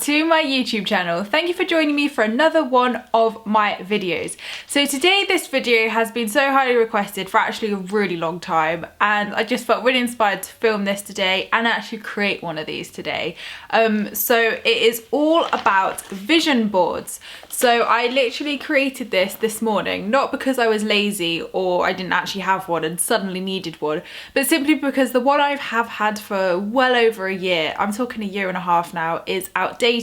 to my YouTube channel. Thank you for joining me for another one of my videos. So today this video has been so highly requested for actually a really long time, and I just felt really inspired to film this today and actually create one of these today. So it is all about vision boards. So I literally created this morning, not because I was lazy or I didn't actually have one and suddenly needed one, but simply because the one I have had for well over a year, I'm talking a year and a half now, is outdated.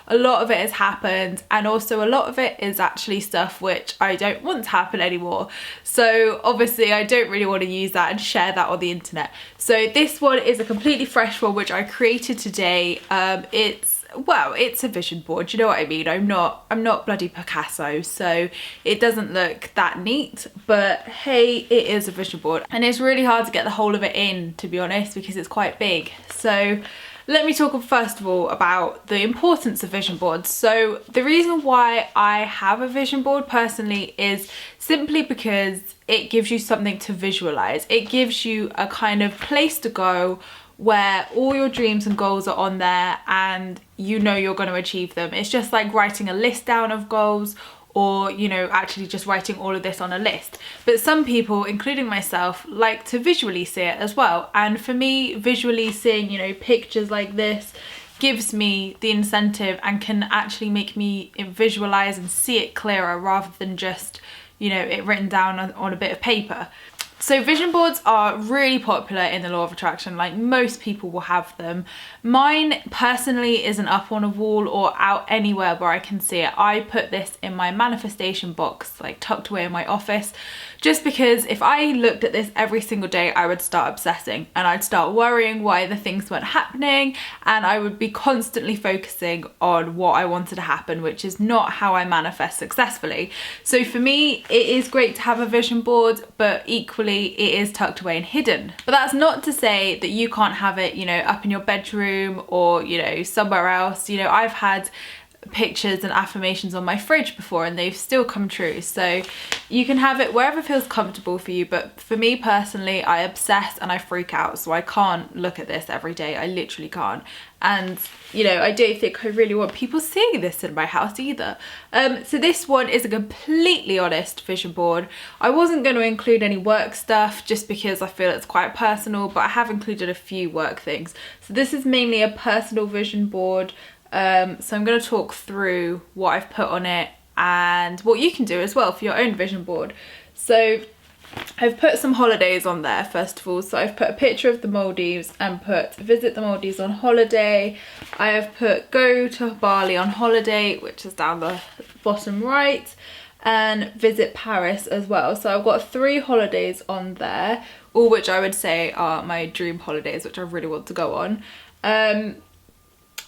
A lot of it has happened, and also a lot of it is actually stuff which I don't want to happen anymore. So obviously I don't really want to use that and share that on the internet. So this one is a completely fresh one which I created today. It's a vision board, you know what I mean? I'm not bloody Picasso, so it doesn't look that neat, but hey, it is a vision board, and it's really hard to get the whole of it in, to be honest, because it's quite big. So let me talk first of all about the importance of vision boards. So the reason why I have a vision board personally is simply because it gives you something to visualize. It gives you a kind of place to go where all your dreams and goals are on there, and you know you're going to achieve them. It's just like writing a list down of goals, or, you know, actually just writing all of this on a list. But some people, including myself, like to visually see it as well. And for me, visually seeing, you know, pictures like this gives me the incentive and can actually make me visualize and see it clearer, rather than just, you know, it written down on a bit of paper. So vision boards are really popular in the law of attraction, like most people will have them. Mine personally isn't up on a wall or out anywhere where I can see it. I put this in my manifestation box, like tucked away in my office, just because if I looked at this every single day, I would start obsessing and I'd start worrying why the things weren't happening, and I would be constantly focusing on what I wanted to happen, which is not how I manifest successfully. So for me, it is great to have a vision board, but equally it is tucked away and hidden. But that's not to say that you can't have it, you know, up in your bedroom or, you know, somewhere else. You know, I've had pictures and affirmations on my fridge before and they've still come true. So you can have it wherever feels comfortable for you, but for me personally, I obsess and I freak out, so I can't look at this every day. I literally can't. And you know, I don't think I really want people seeing this in my house either. So this one is a completely honest vision board. I wasn't going to include any work stuff just because I feel it's quite personal, but I have included a few work things. So this is mainly a personal vision board. So I'm going to talk through what I've put on it and what you can do as well for your own vision board. So I've put some holidays on there first of all. So I've put a picture of the Maldives and put visit the Maldives on holiday. I have put go to Bali on holiday, which is down the bottom right, and visit Paris as well. So I've got 3 holidays on there, all which I would say are my dream holidays, which I really want to go on.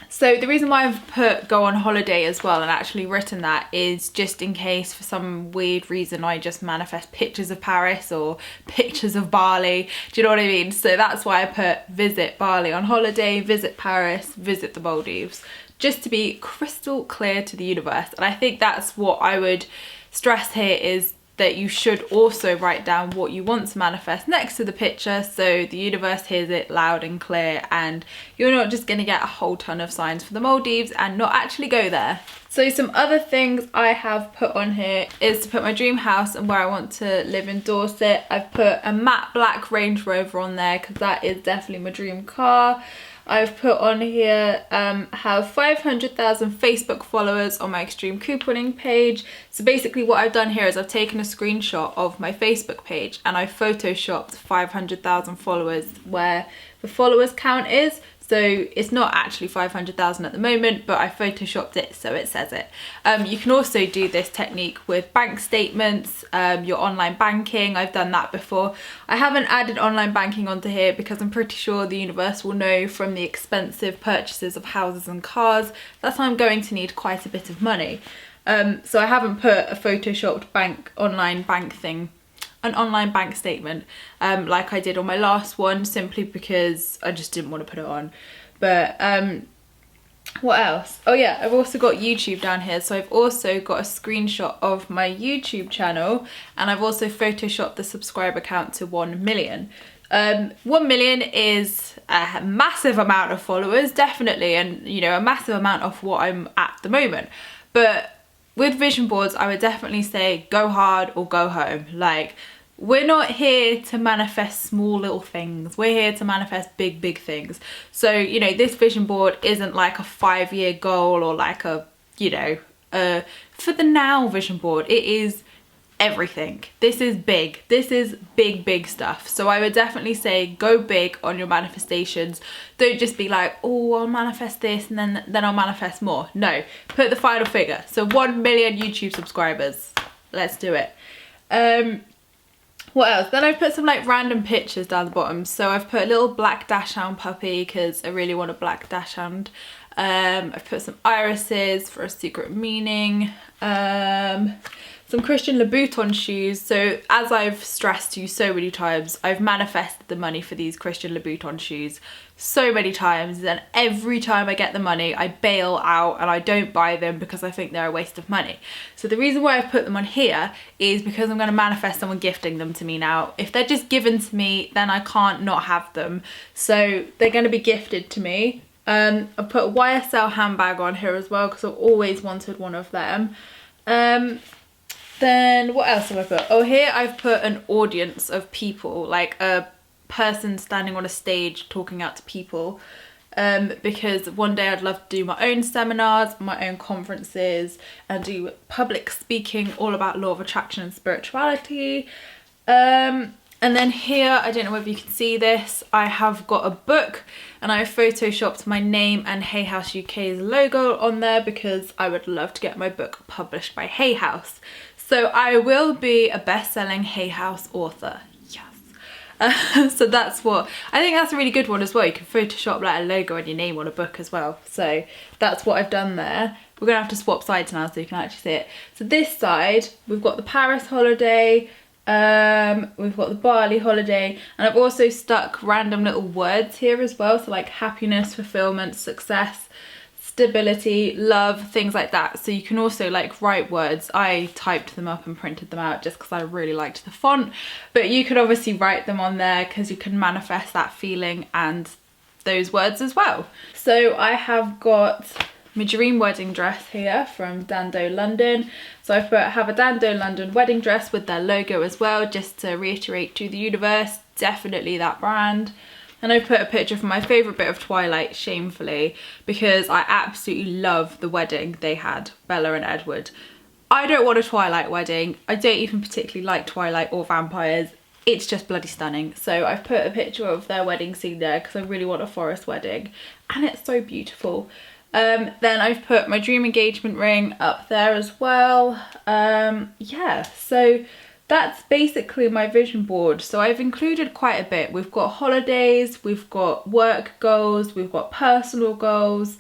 So the reason why I've put go on holiday as well and actually written that is just in case for some weird reason I just manifest pictures of Paris or pictures of Bali. Do you know what I mean? So that's why I put visit Bali on holiday, visit Paris, visit the Maldives, just to be crystal clear to the universe. And I think that's what I would stress here, is that you should also write down what you want to manifest next to the picture, so the universe hears it loud and clear, and you're not just going to get a whole ton of signs for the Maldives and not actually go there. So some other things I have put on here is to put my dream house and where I want to live in Dorset. I've put a matte black Range Rover on there because that is definitely my dream car. I've put on here have 500,000 Facebook followers on my extreme couponing page. So basically what I've done here is I've taken a screenshot of my Facebook page and I photoshopped 500,000 followers where the followers count is. So it's not actually 500,000 at the moment, but I photoshopped it so it says it. You can also do this technique with bank statements, your online banking. I've done that before. I haven't added online banking onto here because I'm pretty sure the universe will know from the expensive purchases of houses and cars that I'm going to need quite a bit of money. So I haven't put a photoshopped online bank statement like I did on my last one, simply because I just didn't want to put it on. But what else? Oh yeah, I've also got YouTube down here. So I've also got a screenshot of my YouTube channel, and I've also photoshopped the subscriber count to 1 million. 1 million is a massive amount of followers, definitely, and you know, a massive amount of what I'm at the moment. But with vision boards, I would definitely say go hard or go home. Like, we're not here to manifest small little things, we're here to manifest big things. So you know, this vision board isn't like a 5-year goal or like a, you know, for the now vision board. It is everything. This is big. This is big stuff. So I would definitely say go big on your manifestations. Don't just be like, oh, I'll manifest this and then I'll manifest more. No, put the final figure. So 1 million YouTube subscribers. Let's do it. What else? Then I've put some like random pictures down the bottom. So I've put a little black dachshund puppy because I really want a black dachshund. I've put some irises for a secret meaning. Some Christian Louboutin shoes. So as I've stressed to you so many times, I've manifested the money for these Christian Louboutin shoes so many times, and every time I get the money I bail out and I don't buy them because I think they're a waste of money. So the reason why I've put them on here is because I'm going to manifest someone gifting them to me now. If they're just given to me, then I can't not have them. So they're going to be gifted to me. I've put a YSL handbag on here as well because I've always wanted one of them. Then what else have I put? Oh, here I've put an audience of people, like a person standing on a stage talking out to people, because one day I'd love to do my own seminars, my own conferences, and do public speaking all about law of attraction and spirituality. And then here, I don't know whether you can see this, I have got a book and I have photoshopped my name and Hay House UK's logo on there because I would love to get my book published by Hay House. So I will be a best-selling Hay House author. Yes. So that's what, I think that's a really good one as well. You can Photoshop like a logo and your name on a book as well. So that's what I've done there. We're gonna have to swap sides now so you can actually see it. So this side, we've got the Paris holiday, we've got the Bali holiday, and I've also stuck random little words here as well. So like happiness, fulfillment, success, stability, love, things like that. So you can also like write words. I typed them up and printed them out just because I really liked the font, but you could obviously write them on there because you can manifest that feeling and those words as well. So I have got my dream wedding dress here from Dando London. So I've put, have a Dando London wedding dress with their logo as well, just to reiterate to the universe, definitely that brand. And I put a picture from my favourite bit of Twilight, Shamefully, because I absolutely love the wedding they had, Bella and Edward. I don't want a Twilight wedding. I don't even particularly like Twilight or vampires. It's just bloody stunning. So I've put a picture of their wedding scene there because I really want a forest wedding and it's so beautiful. Then I've put my dream engagement ring up there as well. Yeah, so that's basically my vision board. So I've included quite a bit. We've got holidays, we've got work goals, we've got personal goals,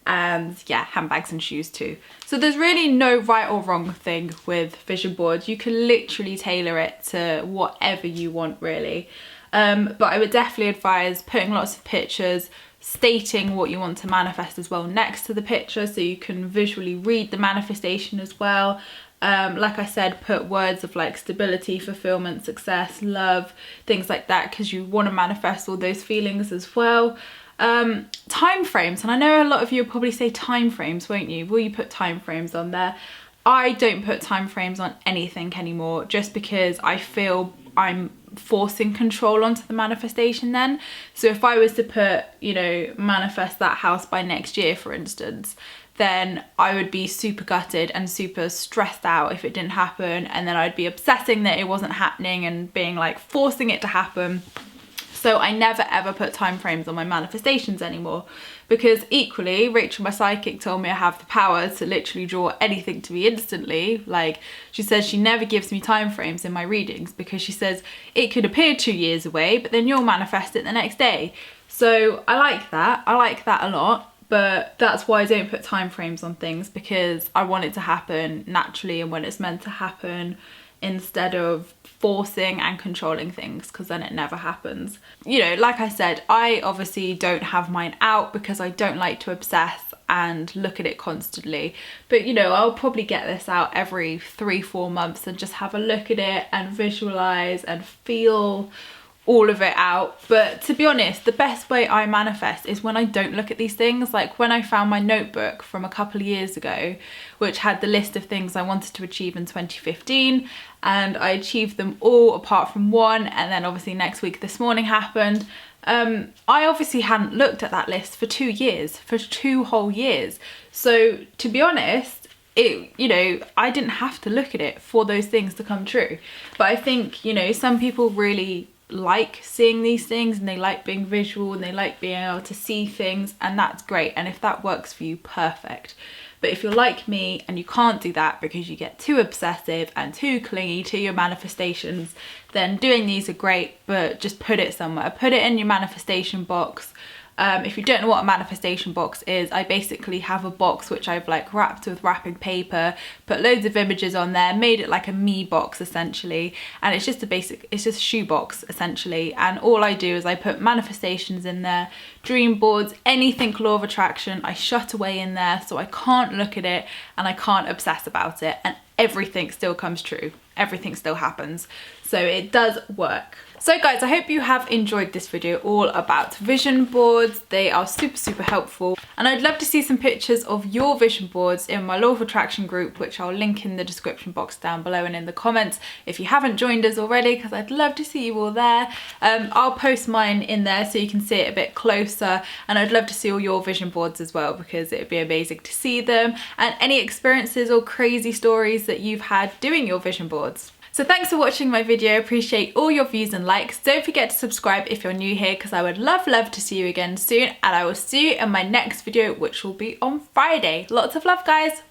and yeah, handbags and shoes too. So there's really no right or wrong thing with vision boards. You can literally tailor it to whatever you want really. But I would definitely advise putting lots of pictures, stating what you want to manifest as well next to the picture so you can visually read the manifestation as well. Like I said, put words of like stability, fulfillment, success, love, things like that, because you want to manifest all those feelings as well. Time frames, and I know a lot of you will probably say time frames, won't you? Will you put time frames on there? I don't put time frames on anything anymore, just because I feel I'm forcing control onto the manifestation then. So if I was to put, you know, manifest that house by next year, for instance, then I would be super gutted and super stressed out if it didn't happen, and then I'd be obsessing that it wasn't happening and being like forcing it to happen. So I never ever put time frames on my manifestations anymore, because equally Rachel, my psychic, told me I have the power to literally draw anything to me instantly. Like, she says she never gives me time frames in my readings because she says it could appear 2 years away, but then you'll manifest it the next day. So I like that a lot, but that's why I don't put time frames on things, because I want it to happen naturally and when it's meant to happen, instead of forcing and controlling things, because then it never happens. You know, like I said, I obviously don't have mine out because I don't like to obsess and look at it constantly, but you know, I'll probably get this out every 3-4 months and just have a look at it and visualize and feel all of it out. But to be honest, the best way I manifest is when I don't look at these things. Like when I found my notebook from a couple of years ago, which had the list of things I wanted to achieve in 2015, and I achieved them all apart from one, and then obviously next week This Morning happened. I obviously hadn't looked at that list for 2 years, for 2 whole years. So to be honest, you know, I didn't have to look at it for those things to come true. But I think, you know, some people really like seeing these things, and they like being visual, and they like being able to see things, and that's great. And if that works for you, perfect. But if you're like me and you can't do that because you get too obsessive and too clingy to your manifestations, then doing these are great, but just put it somewhere. Put it in your manifestation box. If you don't know what a manifestation box is, I basically have a box which I've like wrapped with wrapping paper, put loads of images on there, made it like a me box essentially, and it's just a shoe box essentially. And all I do is I put manifestations in there, dream boards, anything law of attraction, I shut away in there so I can't look at it and I can't obsess about it, and everything still comes true. Everything still happens. So it does work. So guys, I hope you have enjoyed this video all about vision boards. They are super helpful, and I'd love to see some pictures of your vision boards in my Law of Attraction group, which I'll link in the description box down below and in the comments if you haven't joined us already, because I'd love to see you all there. I'll post mine in there so you can see it a bit closer, and I'd love to see all your vision boards as well, because it'd be amazing to see them and any experiences or crazy stories that you've had doing your vision boards. So thanks for watching my video, appreciate all your views and likes. Don't forget to subscribe if you're new here, because I would love to see you again soon, and I will see you in my next video, which will be on Friday. Lots of love, guys.